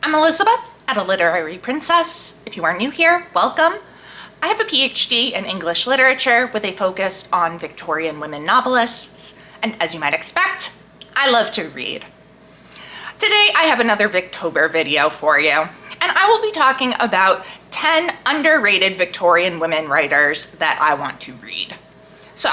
I'm Elizabeth at A Literary Princess. If you are new here, welcome. I have a PhD in English literature with a focus on Victorian women novelists, and as you might expect, I love to read. Today I have another Victober video for you, and I will be talking about 10 underrated Victorian women writers that I want to read. So,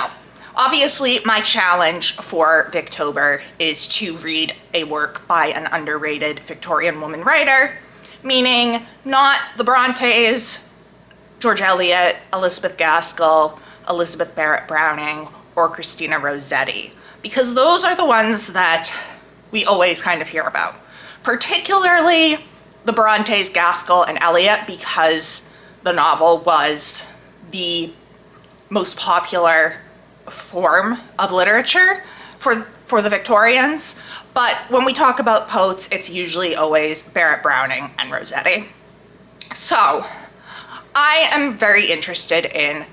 obviously my challenge for Victober is to read a work by an underrated Victorian woman writer, meaning not the Brontes, George Eliot, Elizabeth Gaskell, Elizabeth Barrett Browning, or Christina Rossetti, because those are the ones that we always kind of hear about. Particularly the Brontes, Gaskell, and Eliot, because the novel was the most popular form of literature for the Victorians. But when we talk about poets, it's usually always Barrett Browning and Rossetti. So I am very interested in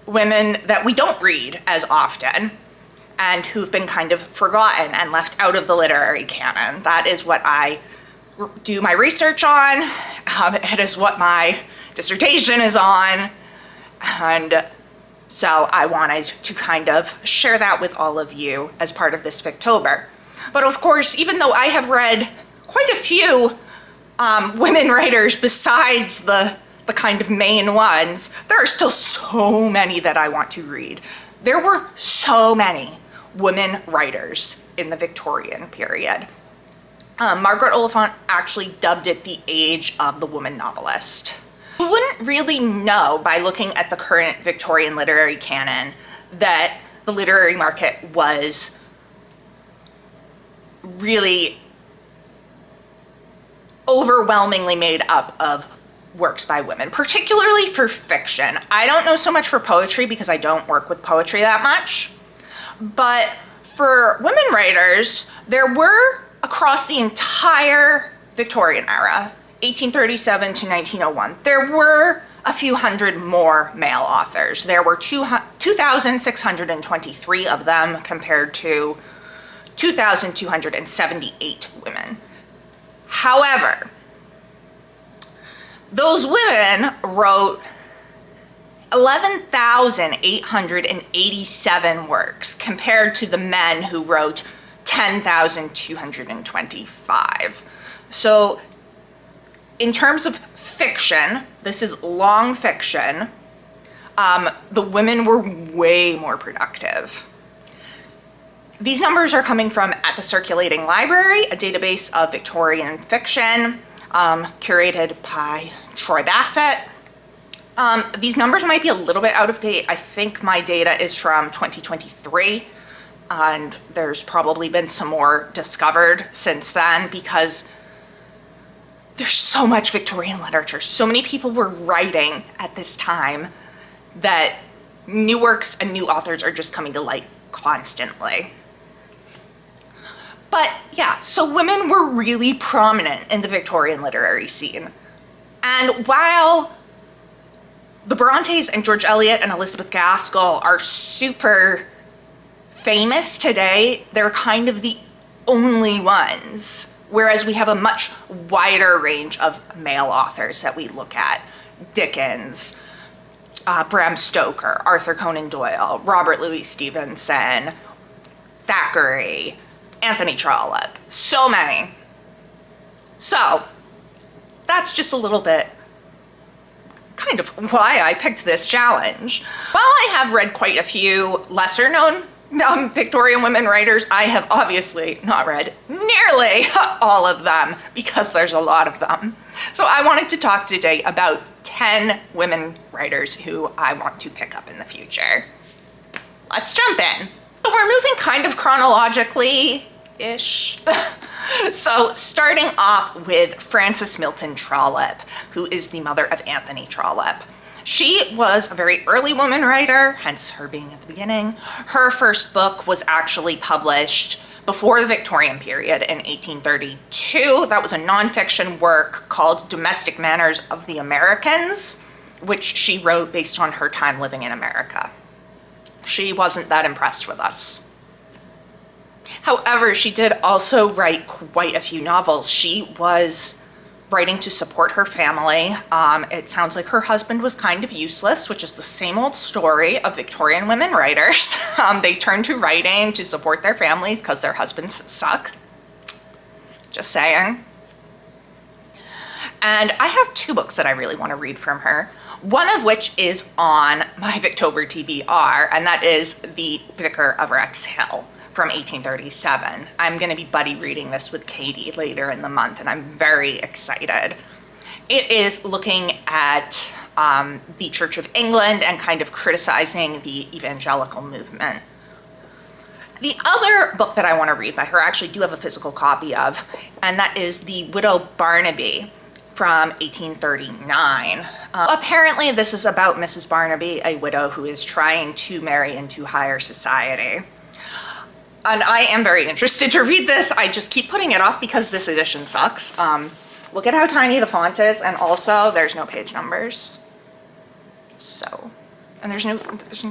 women that we don't read as often and who've been kind of forgotten and left out of the literary canon. That is what I do my research on. It is what my dissertation is on. And so I wanted to kind of share that with all of you as part of this Victober. But of course, even though I have read quite a few women writers besides the kind of main ones, there are still so many that I want to read. There were so many women writers in the Victorian period. Margaret Oliphant actually dubbed it the age of the woman novelist. You wouldn't really know by looking at the current Victorian literary canon that the literary market was really overwhelmingly made up of works by women, particularly for fiction. I don't know so much for poetry because I don't work with poetry that much, but for women writers, there were across the entire Victorian era, 1837 to 1901, there were a few hundred more male authors. There were 2,623 of them compared to 2,278 women. However, those women wrote 11,887 works compared to the men who wrote 10,225. So in terms of fiction, this is long fiction, the women were way more productive. These numbers are coming from At the Circulating Library, a database of Victorian fiction, curated by Troy Bassett. These numbers might be a little bit out of date. I think my data is from 2023, and there's probably been some more discovered since then because there's so much Victorian literature. So many people were writing at this time that new works and new authors are just coming to light constantly. But yeah, so women were really prominent in the Victorian literary scene. And while the Brontes and George Eliot and Elizabeth Gaskell are super famous today, they're kind of the only ones. Whereas we have a much wider range of male authors that we look at. Dickens, Bram Stoker, Arthur Conan Doyle, Robert Louis Stevenson, Thackeray, Anthony Trollope, so many. So that's just a little bit kind of why I picked this challenge. While I have read quite a few lesser known Victorian women writers, I have obviously not read nearly all of them because there's a lot of them. So I wanted to talk today about 10 women writers who I want to pick up in the future. Let's jump in. So we're moving kind of chronologically-ish. So starting off with Frances Milton Trollope, who is the mother of Anthony Trollope. She was a very early woman writer, hence her being at the beginning. Her first book was actually published before the Victorian period in 1832. That was a nonfiction work called Domestic Manners of the Americans, which she wrote based on her time living in America. She wasn't that impressed with us. However, she did also write quite a few novels. She was writing to support her family. It sounds like her husband was kind of useless, which is the same old story of Victorian women writers. They turn to writing to support their families because their husbands suck. Just saying. And I have 2 books that I really want to read from her. One of which is on my Victober TBR, and that is The Vicar of Wrexhill from 1837. I'm going to be buddy reading this with Katie later in the month, and I'm very excited. It is looking at the Church of England and kind of criticizing the evangelical movement. The other book that I want to read by her, I actually do have a physical copy of, and that is The Widow Barnaby from 1839. Apparently this is about Mrs. Barnaby, a widow who is trying to marry into higher society. And I am very interested to read this. I just keep putting it off because this edition sucks. Look at how tiny the font is, and also there's no page numbers. So, and there's no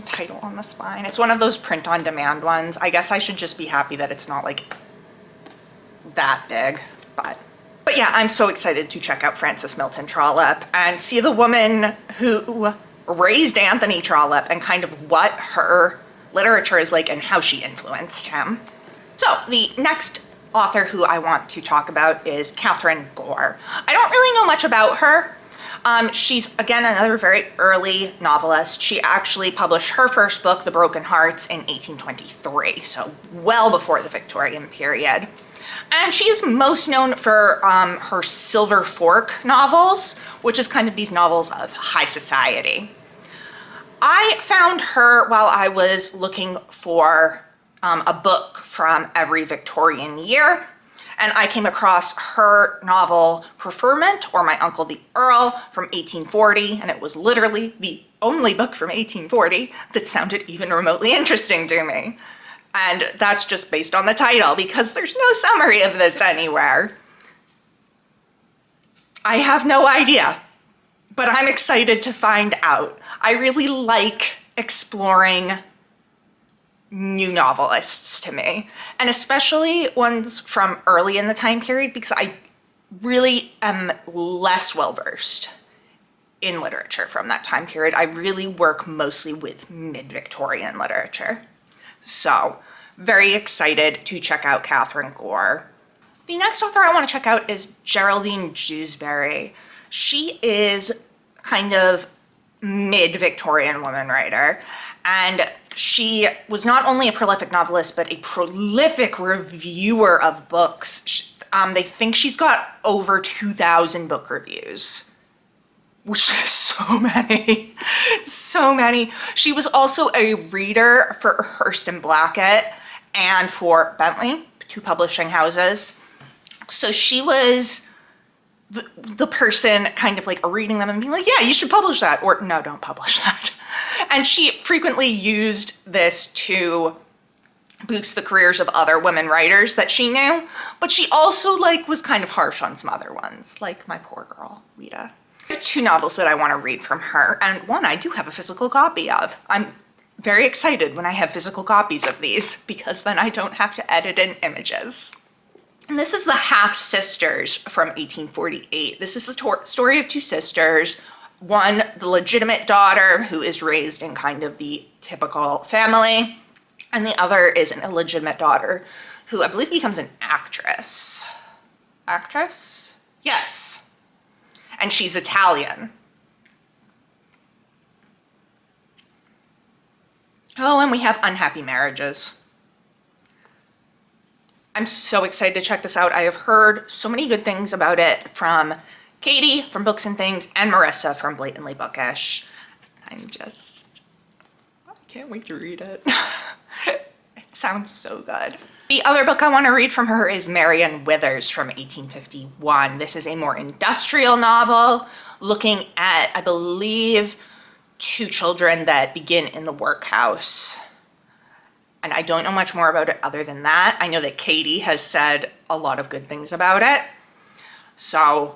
title on the spine. It's one of those print on demand ones. I guess I should just be happy that it's not like that big, But yeah, I'm so excited to check out Frances Milton Trollope and see the woman who raised Anthony Trollope and kind of what her literature is like and how she influenced him. So the next author who I want to talk about is Catherine Gore. I don't really know much about her. She's, again, another very early novelist. She actually published her first book, The Broken Hearts, in 1823, so well before the Victorian period. And she is most known for her Silver Fork novels, which is kind of these novels of high society. I found her while I was looking for a book from every Victorian year, and I came across her novel Preferment, or My Uncle the Earl, from 1840, and it was literally the only book from 1840 that sounded even remotely interesting to me. And that's just based on the title, because there's no summary of this anywhere. I have no idea, but I'm excited to find out. I really like exploring new novelists to me, and especially ones from early in the time period, because I really am less well-versed in literature from that time period. I really work mostly with mid-Victorian literature. So, very excited to check out Catherine Gore. The next author I want to check out is Geraldine Dewsbury. She is kind of mid-Victorian woman writer, and she was not only a prolific novelist, but a prolific reviewer of books. They think she's got over 2,000 book reviews, which is so many, so many. She was also a reader for Hurst and Blackett and for Bentley, 2 publishing houses. So she was the person kind of like reading them and being like, yeah, you should publish that, or no, don't publish that. And she frequently used this to boost the careers of other women writers that she knew, but she also was kind of harsh on some other ones, like my poor girl, Rita. I have 2 novels that I want to read from her, and one I do have a physical copy of. I'm very excited when I have physical copies of these, because then I don't have to edit in images. And this is The Half-Sisters from 1848. This is the story of 2 sisters. One, the legitimate daughter, who is raised in kind of the typical family, and the other is an illegitimate daughter, who I believe becomes an actress. Actress? Yes. And she's Italian. Oh, and we have unhappy marriages. I'm so excited to check this out. I have heard so many good things about it from Katie from Books and Things and Marissa from Blatantly Bookish. I can't wait to read it. It sounds so good. The other book I want to read from her is Marian Withers from 1851. This is a more industrial novel looking at, I believe, 2 children that begin in the workhouse. And I don't know much more about it other than that. I know that Katie has said a lot of good things about it. So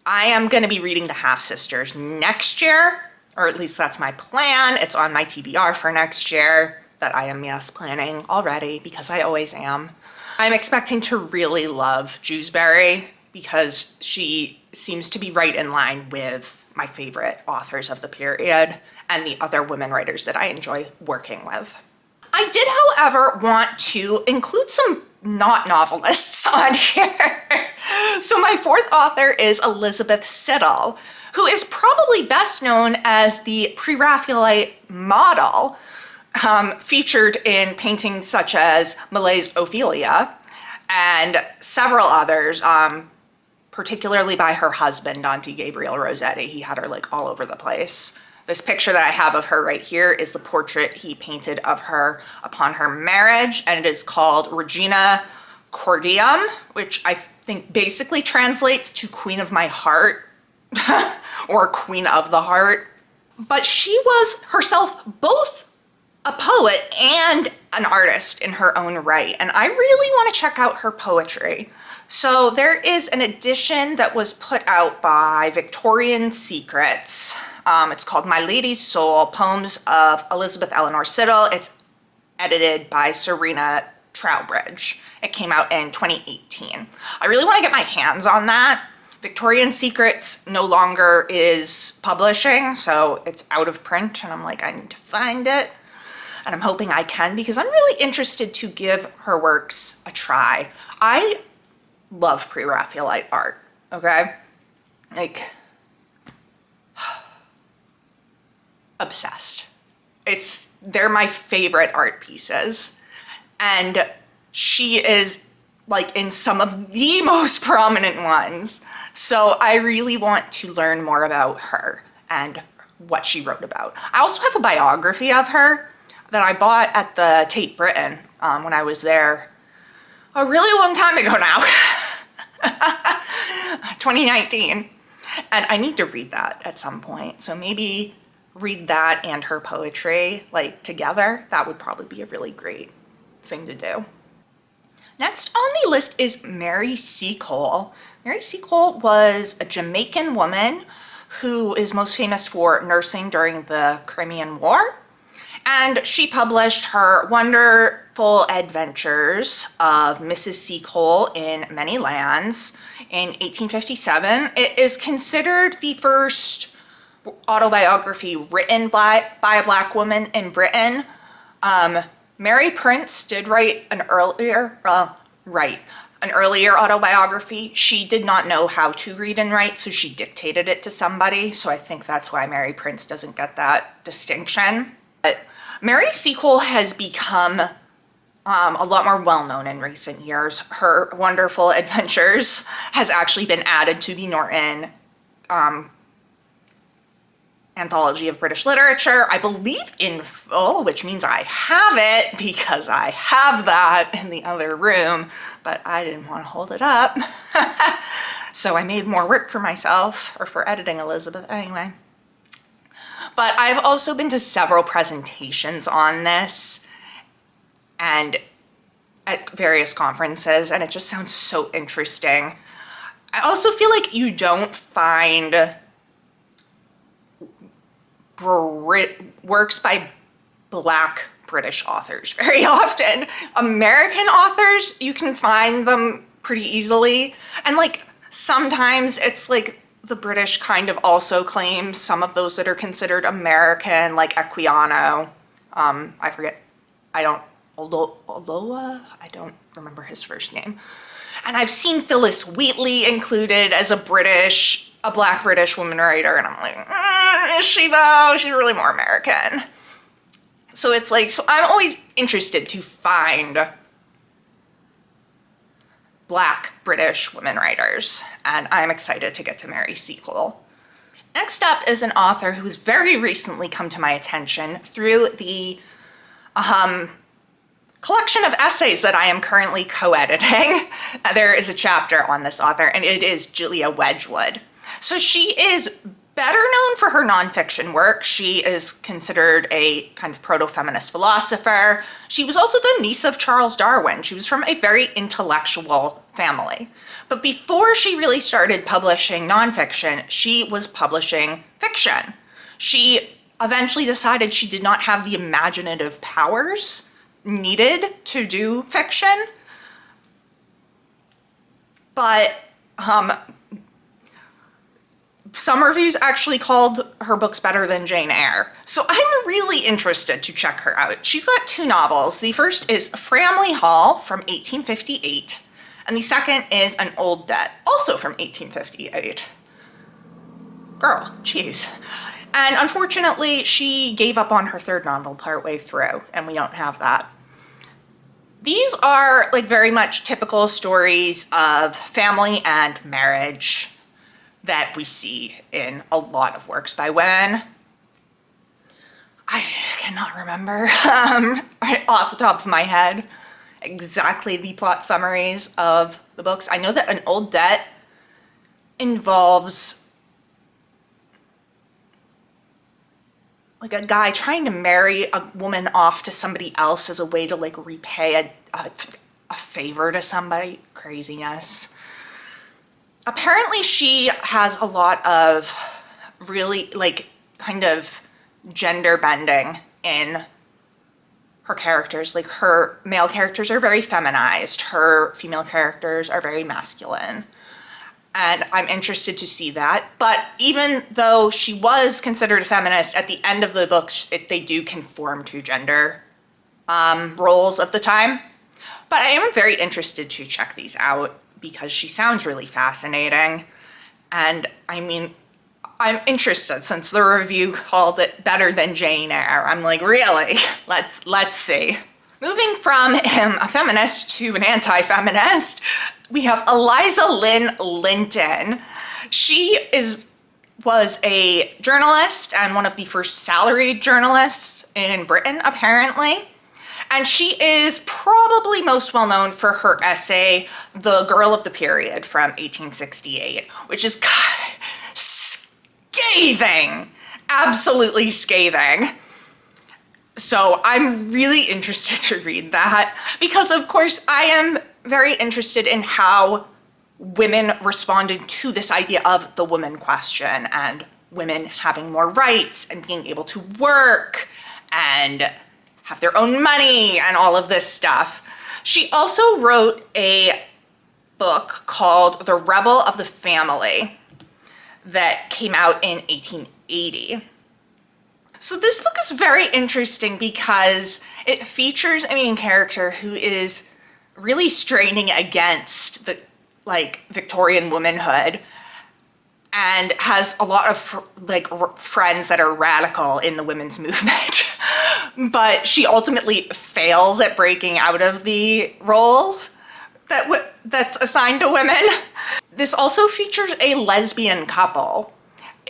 I am going to be reading The Half-Sisters next year, or at least that's my plan. It's on my TBR for next year that I am, yes, planning already, because I always am. I'm expecting to really love Dewsbury, because she seems to be right in line with my favorite authors of the period and the other women writers that I enjoy working with. I did, however, want to include some not novelists on here. So my fourth author is Elizabeth Siddal, who is probably best known as the Pre-Raphaelite model featured in paintings such as Millet's Ophelia and several others, particularly by her husband, Dante Gabriel Rossetti. He had her like all over the place. This picture that I have of her right here is the portrait he painted of her upon her marriage, and it is called Regina Cordium, which I think basically translates to Queen of My Heart or Queen of the Heart. But she was herself both a poet and an artist in her own right, and I really want to check out her poetry. So there is an edition that was put out by Victorian Secrets. It's called My Lady's Soul, Poems of Elizabeth Eleanor Siddal. It's edited by Serena Trowbridge. It came out in 2018. I really want to get my hands on that. Victorian Secrets no longer is publishing, so it's out of print, and I'm like, I need to find it. And I'm hoping I can, because I'm really interested to give her works a try. I love Pre-Raphaelite art, okay? Like, obsessed. They're my favorite art pieces. And she is like in some of the most prominent ones. So I really want to learn more about her and what she wrote about. I also have a biography of her that I bought at the Tate Britain when I was there a really long time ago now, 2019. And I need to read that at some point. So maybe read that and her poetry like together. That would probably be a really great thing to do. Next on the list is Mary Seacole. Mary Seacole was a Jamaican woman who is most famous for nursing during the Crimean War. And she published her wonderful adventures of Mrs. Seacole in Many Lands in 1857. It is considered the first autobiography written by a Black woman in Britain. Mary Prince did write an earlier autobiography. She did not know how to read and write, so she dictated it to somebody. So I think that's why Mary Prince doesn't get that distinction. But Mary Seacole has become a lot more well-known in recent years. Her wonderful adventures has actually been added to the Norton Anthology of British Literature, I believe in full, which means I have it because I have that in the other room, but I didn't want to hold it up. So I made more work for myself, or for editing Elizabeth anyway. But I've also been to several presentations on this and at various conferences, and it just sounds so interesting. I also feel like you don't find works by Black British authors very often. American authors, you can find them pretty easily. And like sometimes it's like the British kind of also claim some of those that are considered American, like Equiano. I forget, Oloa, I don't remember his first name. And I've seen Phyllis Wheatley included as a Black British woman writer, and I'm like, is she though? She's really more American. So it's like, so I'm always interested to find Black British women writers, and I'm excited to get to Mary Seacole. Next up is an author who's very recently come to my attention through the collection of essays that I am currently co-editing. There is a chapter on this author, and it is Julia Wedgwood. So she is better known for her nonfiction work. She is considered a kind of proto-feminist philosopher. She was also the niece of Charles Darwin. She was from a very intellectual family. But before she really started publishing nonfiction, she was publishing fiction. She eventually decided she did not have the imaginative powers needed to do fiction, but Some reviews actually called her books better than Jane Eyre. So I'm really interested to check her out. She's got 2 novels. The first is Framley Hall from 1858, and the second is An Old Debt, also from 1858. Girl, jeez. And unfortunately, she gave up on her 3rd novel partway through, and we don't have that. These are like very much typical stories of family and marriage that we see in a lot of works by women. I cannot remember right off the top of my head exactly the plot summaries of the books. I know that An Old Debt involves like a guy trying to marry a woman off to somebody else as a way to like repay a favor to somebody. Craziness. Apparently she has a lot of really like kind of gender bending in her characters. Like her male characters are very feminized, her female characters are very masculine. And I'm interested to see that. But even though she was considered a feminist, at the end of the books, they do conform to gender roles of the time. But I am very interested to check these out because she sounds really fascinating. And I mean, I'm interested since the review called it better than Jane Eyre. I'm like, really? Let's see. Moving from a feminist to an anti-feminist, we have Eliza Lynn Linton. She was a journalist and one of the first salaried journalists in Britain, apparently. And she is probably most well known for her essay, The Girl of the Period from 1868, which is scathing, absolutely scathing. So I'm really interested to read that because, of course, I am very interested in how women responded to this idea of the woman question and women having more rights and being able to work and have their own money and all of this stuff. She also wrote a book called The Rebel of the Family that came out in 1880. So this book is very interesting because it features a main character who is really straining against the Victorian womanhood and has a lot of friends that are radical in the women's movement. But she ultimately fails at breaking out of the roles that's assigned to women. This also features a lesbian couple.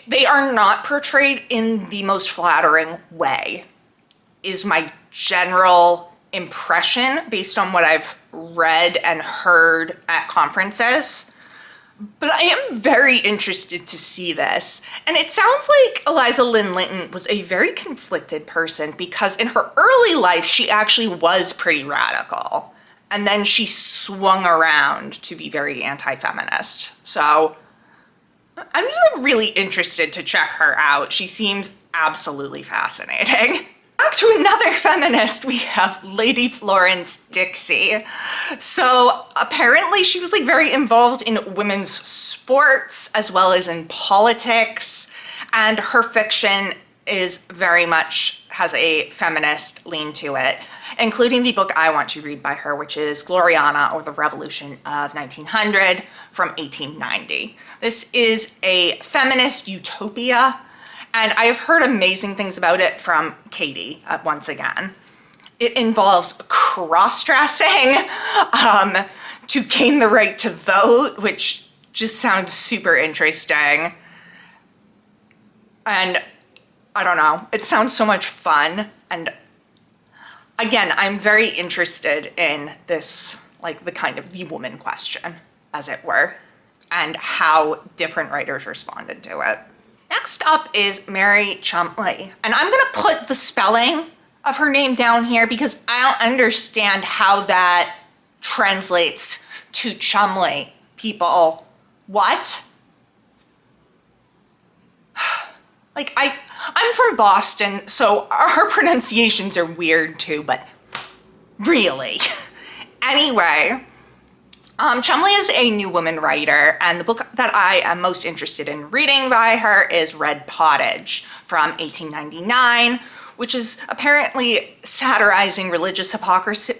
They are not portrayed in the most flattering way, is my general impression based on what I've read and heard at conferences. But I am very interested to see this. And it sounds like Eliza Lynn Linton was a very conflicted person because in her early life, she actually was pretty radical. And then she swung around to be very anti-feminist. So I'm just really interested to check her out. She seems absolutely fascinating. Back to another feminist, we have Lady Florence Dixie. So apparently she was very involved in women's sports as well as in politics. And her fiction is very much has a feminist lean to it, including the book I want to read by her, which is Gloriana or the Revolution of 1900 from 1890. This is a feminist utopia, and I have heard amazing things about it from Katie once again. It involves cross-dressing to gain the right to vote, which just sounds super interesting. And I don't know, it sounds so much fun. And again, I'm very interested in this, the kind of the woman question, as it were, and how different writers responded to it. Next up is Mary Chumley, and I'm gonna put the spelling of her name down here because I don't understand how that translates to Chumley. People, what? I'm from Boston, so our pronunciations are weird too, but really. Anyway, Chumley is a new woman writer, and the book that I am most interested in reading by her is Red Pottage from 1899, which is apparently satirizing religious hypocrisy,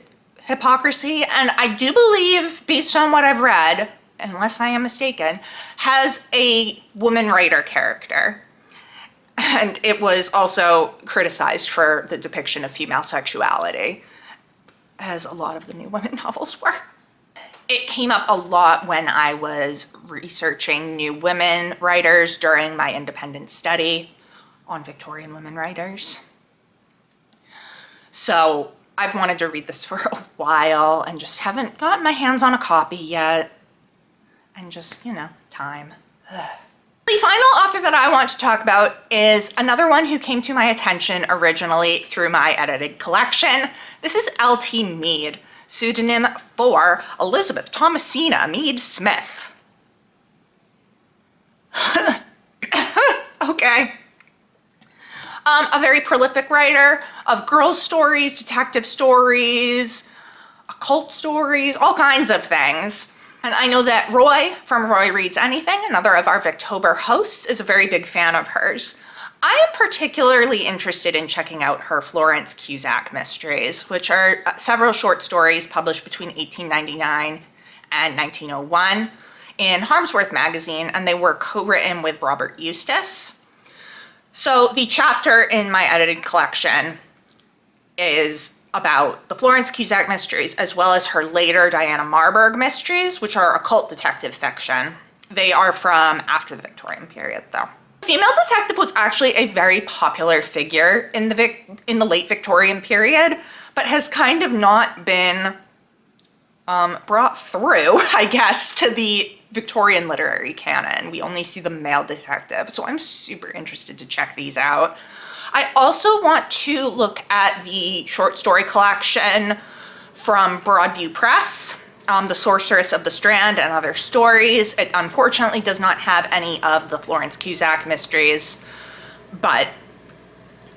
and I do believe, based on what I've read, unless I am mistaken, has a woman writer character. And it was also criticized for the depiction of female sexuality, as a lot of the new women novels were. It came up a lot when I was researching new women writers during my independent study on Victorian women writers. So I've wanted to read this for a while and just haven't gotten my hands on a copy yet. And just, you know, time. Ugh. The final author that I want to talk about is another one who came to my attention originally through my edited collection. This is L.T. Mead, pseudonym for Elizabeth Thomasina Mead Smith. Okay. A very prolific writer of girls' stories, detective stories, occult stories, all kinds of things. And I know that Roy from Roy Reads Anything, another of our Victober hosts, is a very big fan of hers. I am particularly interested in checking out her Florence Cusack mysteries, which are several short stories published between 1899 and 1901 in Harmsworth magazine, and they were co-written with Robert Eustace. So the chapter in my edited collection is about the Florence Cusack mysteries, as well as her later Diana Marburg mysteries, which are occult detective fiction. They are from after the Victorian period, though. Female detective was actually a very popular figure in the late Victorian period, but has kind of not been brought through, I guess, to the Victorian literary canon. We only see the male detective, so I'm super interested to check these out. I also want to look at the short story collection from Broadview Press, The Sorceress of the Strand and Other Stories. It unfortunately does not have any of the Florence Cusack mysteries, but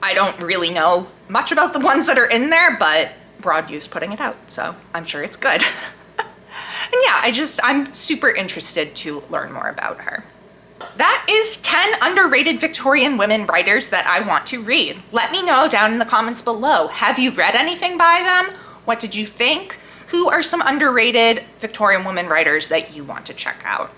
I don't really know much about the ones that are in there, but Broadview's putting it out, so I'm sure it's good. And yeah, I'm super interested to learn more about her. That is 10 underrated Victorian women writers that I want to read. Let me know down in the comments below. Have you read anything by them? What did you think? Who are some underrated Victorian women writers that you want to check out?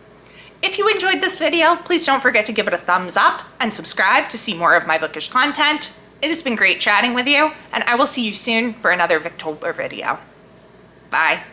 If you enjoyed this video, please don't forget to give it a thumbs up and subscribe to see more of my bookish content. It has been great chatting with you, and I will see you soon for another Victober video. Bye.